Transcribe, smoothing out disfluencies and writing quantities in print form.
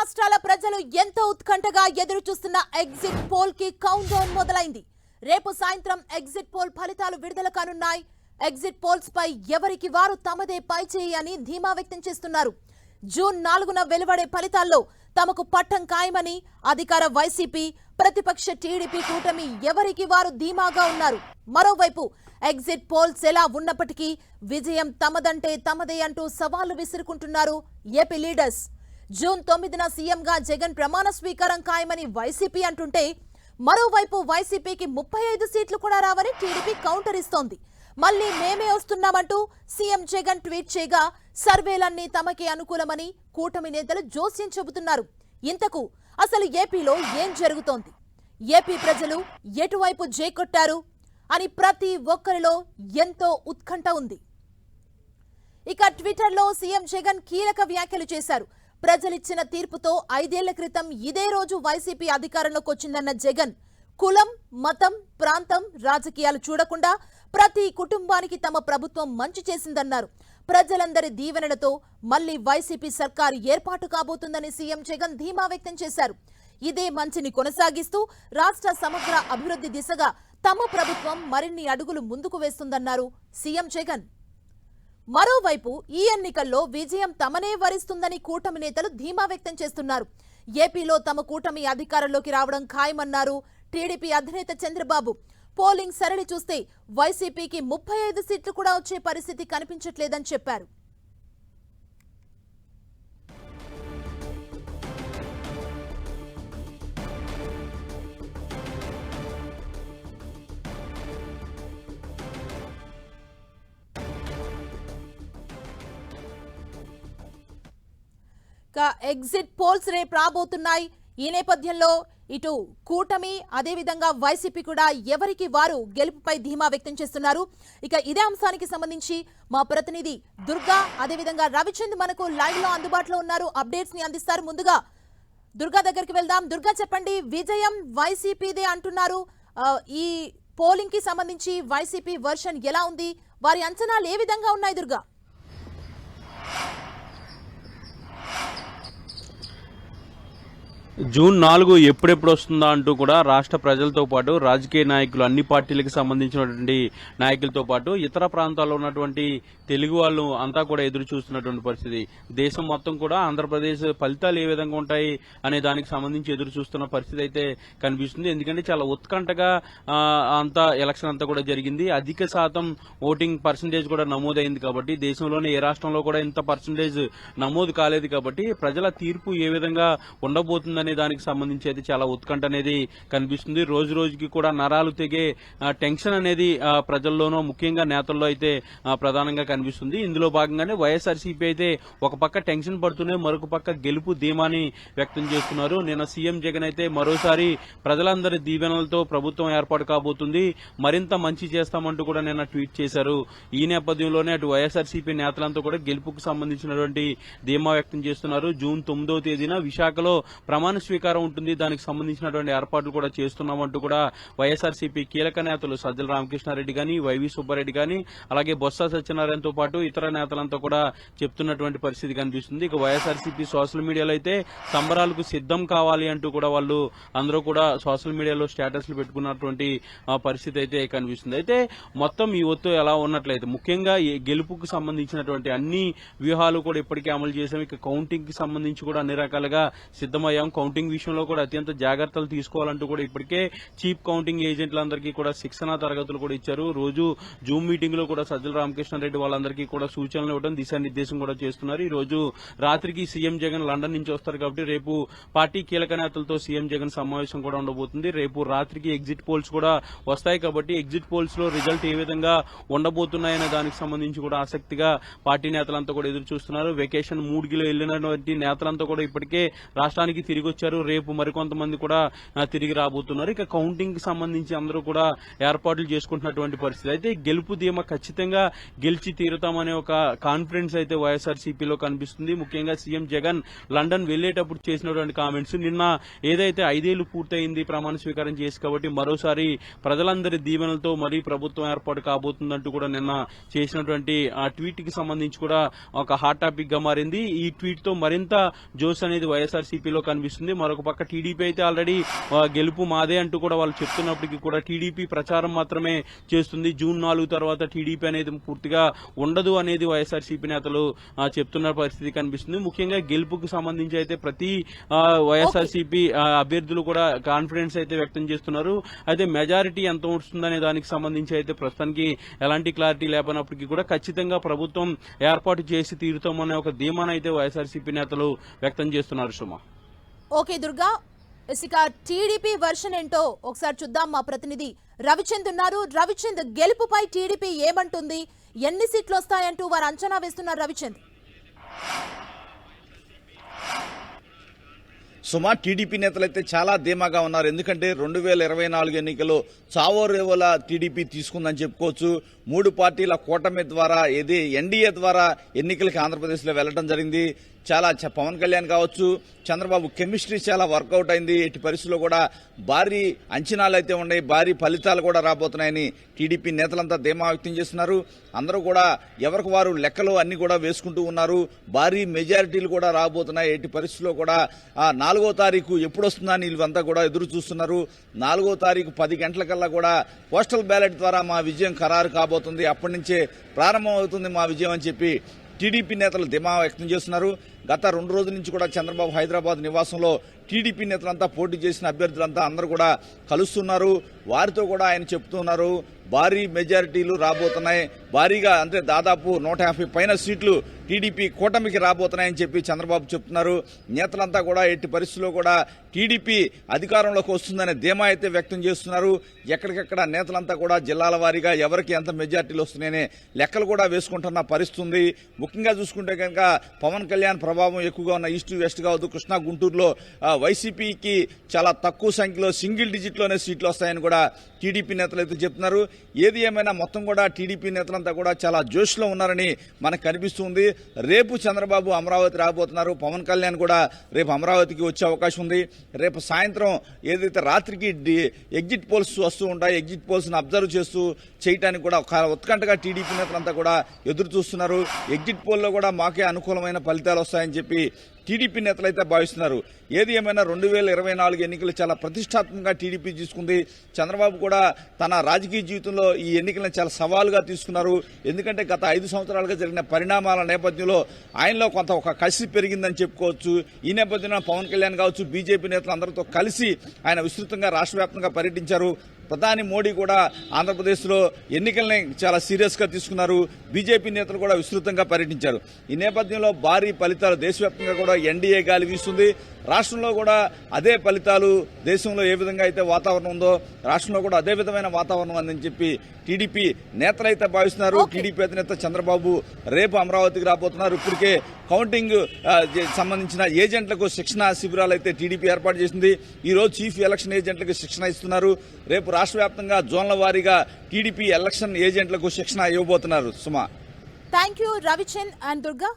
రాష్ట్రాల ప్రజలు ఎంతో ఉత్కంఠగా ఎదురు చూస్తున్న ఎగ్జిట్ పోల్ కి కౌంట్ డౌన్ మొదలైంది. రేపు సాయంత్రం ఎగ్జిట్ పోల్ ఫలితాలు విడుదల కానున్నాయి. ఎగ్జిట్ పోల్స్ పై ఎవరికి వారు తమదే పైచేయి అని ధీమా వ్యక్తం చేస్తున్నారు. జూన్ 4న వెలువడే ఫలితాల్లో తమకు పట్టం ఖాయమని అధికార వైసీపీ, ప్రతిపక్ష టీడీపీ కూటమి ఎవరికి వారు ధీమాగా ఉన్నారు. మరోవైపు ఎగ్జిట్ పోల్స్ ఎలా ఉన్నప్పటికీ విజయం తమదంటే తమదే అంటూ సవాళ్లు విసురుకుంటున్నారు ఏపీ లీడర్స్. జూన్ 9న సీఎంగా జగన్ ప్రమాణ స్వీకారం ఖాయమని వైసీపీ అంటుంటే, మరోవైపు వైసీపీకి 35 సీట్లు కూడా రావని టీడీపీ కౌంటర్ ఇస్తోంది. మళ్లీ మేమే వస్తున్నామంటూ సీఎం జగన్ ట్వీట్ చేయగా సర్వేలన్నీ తమకే అనుకూలమని కూటమి నేతలు జోస్యం చెబుతున్నారు. ఇంతకు అసలు ఏపీలో ఏం జరుగుతోంది? ఏపీ ప్రజలు ఎటువైపు జేకొట్టారు అని ప్రతి ఒక్కరిలో ఎంతో ఉత్కంఠ ఉంది. ఇక ట్విట్టర్లో సీఎం జగన్ కీలక వ్యాఖ్యలు చేశారు. ప్రజలిచ్చిన తీర్పుతో 5 ఏళ్ల క్రితం ఇదే రోజు వైసీపీ అధికారంలోకి వచ్చిందన్న జగన్, కులం, మతం, ప్రాంతం, రాజకీయాలు చూడకుండా ప్రతి కుటుంబానికి తమ ప్రభుత్వం మంచి చేసిందన్నారు. ప్రజలందరి దీవెనలతో మళ్లీ వైసీపీ సర్కారు ఏర్పాటు కాబోతుందని సీఎం జగన్ ధీమా వ్యక్తం చేశారు. ఇదే మంచిని కొనసాగిస్తూ రాష్ట్ర సమగ్ర అభివృద్ధి దిశగా తమ ప్రభుత్వం మరిన్ని అడుగులు ముందుకు వేస్తుందన్నారు సీఎం జగన్. మరోవైపు ఈ ఎన్నికల్లో విజయం తమనే వరిస్తుందని కూటమి నేతలు ధీమా వ్యక్తం చేస్తున్నారు. ఏపీలో తమ కూటమి అధికారంలోకి రావడం ఖాయమన్నారు టీడీపీ అధినేత చంద్రబాబు. పోలింగ్ సరళి చూస్తే వైసీపీకి 35 సీట్లు కూడా వచ్చే పరిస్థితి కనిపించట్లేదని చెప్పారు. ఎగ్జిట్ పోల్స్ రేపు రాబోతున్నాయి. ఈ నేపథ్యంలో ఇటు కూటమి, అదేవిధంగా వైసీపీ కూడా ఎవరికి వారు గెలుపుపై ధీమా వ్యక్తం చేస్తున్నారు. ఇక ఇదే అంశానికి సంబంధించి మా ప్రతినిధి దుర్గా, అదేవిధంగా రవిచంద్ మనకు లైవ్ లో అందుబాటులో ఉన్నారు, అప్డేట్స్ ని అందిస్తారు. ముందుగా దుర్గా దగ్గరికి వెళ్దాం. దుర్గా, చెప్పండి, విజయం వైసీపీదే అంటున్నారు. ఈ పోలింగ్ కి సంబంధించి వైసీపీ వర్షన్ ఎలా ఉంది? వారి అంచనాలు ఏ విధంగా ఉన్నాయి దుర్గా? జూన్ 4 ఎప్పుడెప్పుడు వస్తుందా అంటూ కూడా రాష్ట్ర ప్రజలతో పాటు రాజకీయ నాయకులు, అన్ని పార్టీలకు సంబంధించినటువంటి నాయకులతో పాటు ఇతర ప్రాంతాల్లో ఉన్నటువంటి తెలుగు వాళ్ళు అంతా కూడా ఎదురు చూస్తున్నటువంటి పరిస్థితి. దేశం మొత్తం కూడా ఆంధ్రప్రదేశ్ ఫలితాలు ఏ విధంగా ఉంటాయి అనే దానికి సంబంధించి ఎదురు చూస్తున్న పరిస్థితి అయితే కనిపిస్తుంది. ఎందుకంటే చాలా ఉత్కంఠగా అంతా ఎలక్షన్ అంతా కూడా జరిగింది. అధిక శాతం ఓటింగ్ పర్సంటేజ్ కూడా నమోదైంది కాబట్టి, దేశంలోనే ఏ రాష్ట్రంలో కూడా ఇంత పర్సంటేజ్ నమోదు కాలేదు కాబట్టి ప్రజల తీర్పు ఏ విధంగా ఉండబోతుంది అనే దానికి సంబంధించి అయితే చాలా ఉత్కంఠ అనేది కనిపిస్తుంది. రోజు రోజుకి కూడా నరాలు తెగే టెన్షన్ అనేది ప్రజల్లోనూ, ముఖ్యంగా నేతల్లో అయితే ప్రధానంగా కనిపిస్తుంది. ఇందులో భాగంగానే వైఎస్ఆర్సీపీ అయితే ఒక పక్క టెన్షన్ పడుతూనే మరొక పక్క గెలుపు ధీమాని వ్యక్తం చేస్తున్నారు. నిన్న సీఎం జగన్ అయితే మరోసారి ప్రజలందరి దీవెనలతో ప్రభుత్వం ఏర్పాటు కాబోతుంది, మరింత మంచి చేస్తామంటూ కూడా నిన్న ట్వీట్ చేశారు. ఈ నేపథ్యంలోనే అటు వైఎస్ఆర్సీపీ నేతలంతా కూడా గెలుపుకు సంబంధించినటువంటి ధీమా వ్యక్తం చేస్తున్నారు. జూన్ 9వ తేదీన విశాఖలో ప్రమాణ స్వీకారం ఉంటుంది, దానికి సంబంధించినటువంటి ఏర్పాట్లు కూడా చేస్తున్నామంటూ కూడా వైఎస్ఆర్సీపీ కీలక నేతలు సజ్జల రామకృష్ణారెడ్డి గాని, వైవి సుబ్బారెడ్డి గాని, అలాగే బొత్స సత్యనారాయణతో పాటు ఇతర నేతలంతా కూడా చెప్తున్నటువంటి పరిస్థితి కనిపిస్తుంది. ఇక వైఎస్ఆర్సీపీ సోషల్ మీడియాలో అయితే సంబరాలకు సిద్ధం కావాలి అంటూ కూడా వాళ్ళు అందరూ కూడా సోషల్ మీడియాలో స్టేటస్లు పెట్టుకున్నటువంటి పరిస్థితి అయితే కనిపిస్తుంది. అయితే మొత్తం ఈ ఒత్తు ఎలా ఉన్నట్లయితే ముఖ్యంగా గెలుపుకు సంబంధించినటువంటి అన్ని వ్యూహాలు కూడా ఇప్పటికే అమలు చేశాం. ఇక కౌంటింగ్ కి సంబంధించి కూడా అన్ని రకాలుగా సిద్దమయ్యాం. కౌంటింగ్ విషయంలో కూడా అత్యంత జాగ్రత్తలు తీసుకోవాలంటూ కూడా ఇప్పటికే చీఫ్ కౌంటింగ్ ఏజెంట్లందరికీ కూడా శిక్షణా తరగతులు కూడా ఇచ్చారు. రోజు జూమ్ మీటింగ్ లో కూడా సజ్జల రామకృష్ణారెడ్డి వాళ్ళందరికీ కూడా సూచనలు ఇవ్వడం, దిశానిర్దేశం కూడా చేస్తున్నారు. ఈ రోజు రాత్రికి సీఎం జగన్ లండన్ నుంచి వస్తారు కాబట్టి రేపు పార్టీ కీలక నేతలతో సీఎం జగన్ సమావేశం కూడా ఉండబోతుంది. రేపు రాత్రికి ఎగ్జిట్ పోల్స్ కూడా వస్తాయి కాబట్టి ఎగ్జిట్ పోల్స్ లో రిజల్ట్ ఏ విధంగా ఉండబోతున్నాయనే దానికి సంబంధించి కూడా ఆసక్తిగా పార్టీ నేతలంతా కూడా ఎదురు చూస్తున్నారు. వెకేషన్ 3 వెళ్లినటువంటి నేతలంతా కూడా ఇప్పటికే రాష్ట్రానికి తిరిగి వచ్చారు. రేపు మరికొంతమంది కూడా తిరిగి రాబోతున్నారు. ఇక కౌంటింగ్ కి సంబంధించి అందరూ కూడా ఏర్పాట్లు చేసుకుంటున్నటువంటి పరిస్థితి. అయితే గెలుపు ధీమా ఖచ్చితంగా గెలిచి తీరుతామనే ఒక కాన్ఫిడెన్స్ అయితే వైఎస్ఆర్సీపీలో కనిపిస్తుంది. ముఖ్యంగా సీఎం జగన్ లండన్ వెళ్లేటప్పుడు చేసినటువంటి కామెంట్స్, నిన్న ఏదైతే 5 ఏళ్లు పూర్తయింది ప్రమాణ స్వీకారం చేసి కాబట్టి మరోసారి ప్రజలందరి దీవెనలతో మరీ ప్రభుత్వం ఏర్పాటు కాబోతుందంటూ కూడా నిన్న చేసినటువంటి ఆ ట్వీట్ కి సంబంధించి కూడా ఒక హాట్ టాపిక్ గా మారింది. ఈ ట్వీట్ తో మరింత జోష్ అనేది వైఎస్ఆర్సీపీలో కనిపిస్తుంది. మరొక పక్క టీడీపీ అయితే ఆల్రెడీ గెలుపు మాదే అంటూ కూడా వాళ్ళు చెప్తున్నప్పటికీ కూడా టీడీపీ ప్రచారం మాత్రమే చేస్తుంది. జూన్ 4 తర్వాత టీడీపీ అనేది పూర్తిగా ఉండదు అనేది వైఎస్ఆర్సీపీ నేతలు చెప్తున్న పరిస్థితి కనిపిస్తుంది. ముఖ్యంగా గెలుపుకు సంబంధించి అయితే ప్రతి వైఎస్ఆర్సీపీ అభ్యర్థులు కూడా కాన్ఫిడెన్స్ అయితే వ్యక్తం చేస్తున్నారు. అయితే మెజారిటీ ఎంత వస్తుందనే దానికి సంబంధించి అయితే ప్రస్తుతానికి ఎలాంటి క్లారిటీ లేకపోయినప్పటికీ కూడా ఖచ్చితంగా ప్రభుత్వం ఏర్పాటు చేసి తీరుతామనే ఒక ధీమాను అయితే వైఎస్ఆర్సీపీ నేతలు వ్యక్తం చేస్తున్నారు. సుమా, ఓకే దుర్గా, ఇక టీడీపీ వర్షన్ ఏంటో ఒకసారి చూద్దాం. మా ప్రతినిధి రవిచంద్ ఉన్నారు. రవిచంద్, గెలుపుపై టీడీపీ ఏమంటుంది, ఎన్ని సీట్లు వస్తాయంటూ వారు అంచనా వేస్తున్నారు? రవిచంద్. సుమా, టీడీపీ నేతలైతే చాలా ధీమాగా ఉన్నారు. ఎందుకంటే 2024 ఎన్నికల్లో చావో రేవోలా టీడీపీ తీసుకుందని చెప్పుకోవచ్చు. 3 పార్టీల కూటమి ద్వారా ఎన్డీఏ ద్వారా ఎన్నికలకి ఆంధ్రప్రదేశ్లో వెళ్లడం జరిగింది. చాలా పవన్ కళ్యాణ్ కావచ్చు, చంద్రబాబు కెమిస్ట్రీ చాలా వర్కౌట్ అయింది. ఎట్టి పరిస్థితుల్లో కూడా భారీ అంచనాలు అయితే ఉన్నాయి, భారీ ఫలితాలు కూడా రాబోతున్నాయని టీడీపీ నేతలంతా ధీమా వ్యక్తం చేస్తున్నారు. అందరూ కూడా ఎవరికి వారు లెక్కలు అన్ని కూడా వేసుకుంటూ ఉన్నారు. భారీ మెజారిటీలు కూడా రాబోతున్నాయి. ఎట్టి పరిస్థితుల్లో కూడా 4వ తారీఖు ఎప్పుడు వస్తుందని వీళ్ళంతా కూడా ఎదురు చూస్తున్నారు. 4వ తారీఖు 10 గంటలకల్లా కూడా పోస్టల్ బ్యాలెట్ ద్వారా మా విజయం ఖరారు కాబోతుంది. అప్పటి నుంచే ప్రారంభం అవుతుంది మా విజయం అని చెప్పి టీడీపీ నేతలు ధీమా వ్యక్తం చేస్తున్నారు. గత 2 రోజుల నుంచి కూడా చంద్రబాబు హైదరాబాద్ నివాసంలో టీడీపీ నేతలంతా పోటీ చేసిన అభ్యర్థులంతా అందరూ కూడా కలుస్తున్నారు. వారితో కూడా ఆయన చెప్తున్నారు భారీ మెజారిటీలు రాబోతున్నాయి, భారీగా అంటే దాదాపు 150 పైన సీట్లు టీడీపీ కూటమికి రాబోతున్నాయని చెప్పి చంద్రబాబు చెప్తున్నారు. నేతలంతా కూడా ఎట్టి పరిస్థితుల్లో కూడా టీడీపీ అధికారంలోకి వస్తుందనే ధీమా అయితే వ్యక్తం చేస్తున్నారు. ఎక్కడికెక్కడ నేతలంతా కూడా జిల్లాల వారీగా ఎవరికి ఎంత మెజారిటీలు వస్తున్నాయనే లెక్కలు కూడా వేసుకుంటున్న పరిస్థితి ఉంది. ముఖ్యంగా చూసుకుంటే కనుక పవన్ కళ్యాణ్ ప్రభావం ఎక్కువగా ఉన్న ఈస్ట్ వెస్ట్ కావద్దు, కృష్ణా గుంటూరులో వైసీపీకి చాలా తక్కువ సంఖ్యలో సింగిల్ డిజిట్లోనే సీట్లు వస్తాయని కూడా టీడీపీ నేతలు అయితే చెప్తున్నారు. ఏది ఏమైనా మొత్తం కూడా టీడీపీ నేతలంతా కూడా చాలా జోష్లో ఉన్నారని మనకు కనిపిస్తుంది. రేపు చంద్రబాబు అమరావతి రాబోతున్నారు. పవన్ కళ్యాణ్ కూడా రేపు అమరావతికి వచ్చే అవకాశం ఉంది. రేపు సాయంత్రం ఏదైతే రాత్రికి ఎగ్జిట్ పోల్స్ వస్తూ ఉంటాయి, ఎగ్జిట్ పోల్స్ ను అబ్జర్వ్ చేస్తూ చేయడానికి కూడా ఉత్కంఠగా టీడీపీ నేతలంతా కూడా ఎదురు చూస్తున్నారు. ఎగ్జిట్ పోల్లో కూడా మాకే అనుకూలమైన ఫలితాలు వస్తాయని చెప్పి టీడీపీ నేతలైతే భావిస్తున్నారు. ఏది ఏమైనా 2024 ఎన్నికలు చాలా ప్రతిష్టాత్మకంగా టీడీపీ తీసుకుంది. చంద్రబాబు కూడా తన రాజకీయ జీవితంలో ఈ ఎన్నికలను చాలా సవాలుగా తీసుకున్నారు. ఎందుకంటే గత 5 సంవత్సరాలుగా జరిగిన పరిణామాల నేపథ్యంలో ఆయనలో కొంత ఒక కసి పెరిగిందని చెప్పుకోవచ్చు. ఈ నేపథ్యంలో పవన్ కళ్యాణ్ కావచ్చు, బీజేపీ నేతలు అందరితో కలిసి ఆయన విస్తృతంగా రాష్ట్ర వ్యాప్తంగా పర్యటించారు. ప్రధాని మోడీ కూడా ఆంధ్రప్రదేశ్లో ఎన్నికల్ని చాలా సీరియస్ గా తీసుకున్నారు. బీజేపీ నేతలు కూడా విస్తృతంగా పర్యటించారు. ఈ నేపథ్యంలో భారీ ఫలితాలు దేశవ్యాప్తంగా కూడా ఎన్డీఏ గాలి వీస్తుంది. రాష్ట్రంలో కూడా అదే ఫలితాలు, దేశంలో ఏ విధంగా అయితే వాతావరణం ఉందో రాష్ట్రంలో కూడా అదే విధమైన వాతావరణం ఉందని చెప్పి టీడీపీ నేతలైతే భావిస్తున్నారు. టీడీపీ అధినేత చంద్రబాబు రేపు అమరావతికి రాబోతున్నారు. ఇప్పటికే కౌంటింగ్ సంబంధించిన ఏజెంట్లకు శిక్షణ శిబిరాలు అయితే టీడీపీ ఏర్పాటు చేసింది. ఈ రోజు చీఫ్ ఎలక్షన్ ఏజెంట్లకు శిక్షణ ఇస్తున్నారు. రేపు రాష్ట్ర వ్యాప్తంగా జోన్ల వారీగా టీడీపీ ఎలక్షన్ ఏజెంట్లకు శిక్షణ ఇవ్వబోతున్నారు. Suma, thank you Ravichand and Durga.